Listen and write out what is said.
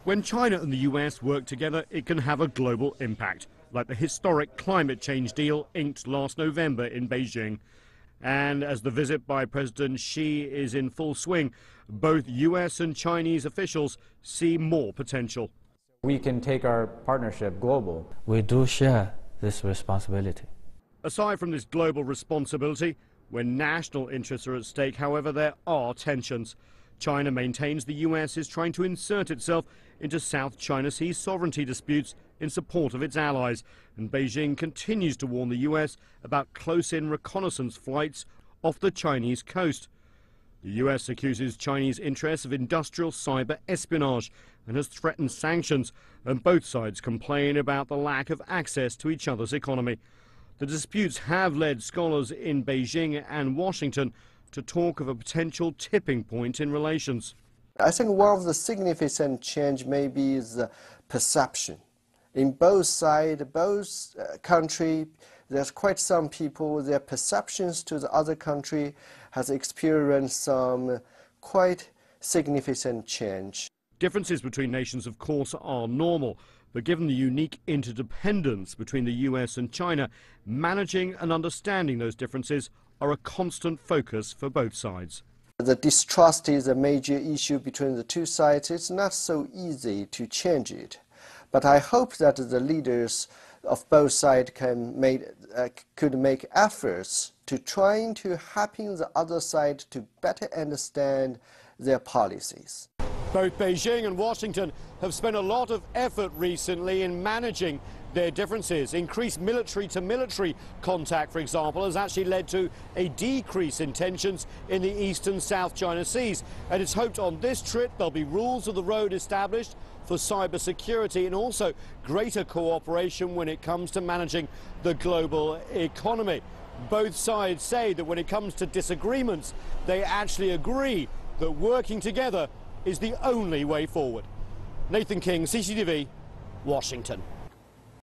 When China and the US work together, it can have a global impact, like the historic climate change deal inked last November in Beijing. And as the visit by President Xi is in full swing, both US and Chinese officials see more potential. We can take our partnership global. We do share this responsibility. Aside from this global responsibility, when national interests are at stake, however, there are tensions. China maintains the US is trying to insert itself into South China Sea sovereignty disputes in support of its allies, and Beijing continues to warn the US about close-in reconnaissance flights off the Chinese coast. The US accuses Chinese interests of industrial cyber espionage and has threatened sanctions, and both sides complain about the lack of access to each other's economy. The disputes have led scholars in Beijing and Washington to talk of a potential tipping point in relations. I think one of the significant change maybe is the perception. In both sides, both countries, there's quite some people, their perceptions to the other country has experienced some quite significant change. Differences between nations, of course, are normal, but given the unique interdependence between the US and China, managing and understanding those differences are a constant focus for both sides. The distrust is a major issue between the two sides. It's not so easy to change it. But I hope that the leaders of both sides could make efforts to trying to helping the other side to better understand their policies. Both Beijing and Washington have spent a lot of effort recently in managing their differences. Increased military-to-military contact, for example, has actually led to a decrease in tensions in the East and South China Seas. And it's hoped on this trip there'll be rules of the road established for cyber security and also greater cooperation when it comes to managing the global economy. Both sides say that when it comes to disagreements, they actually agree that working together is the only way forward. Nathan King, CCTV, Washington.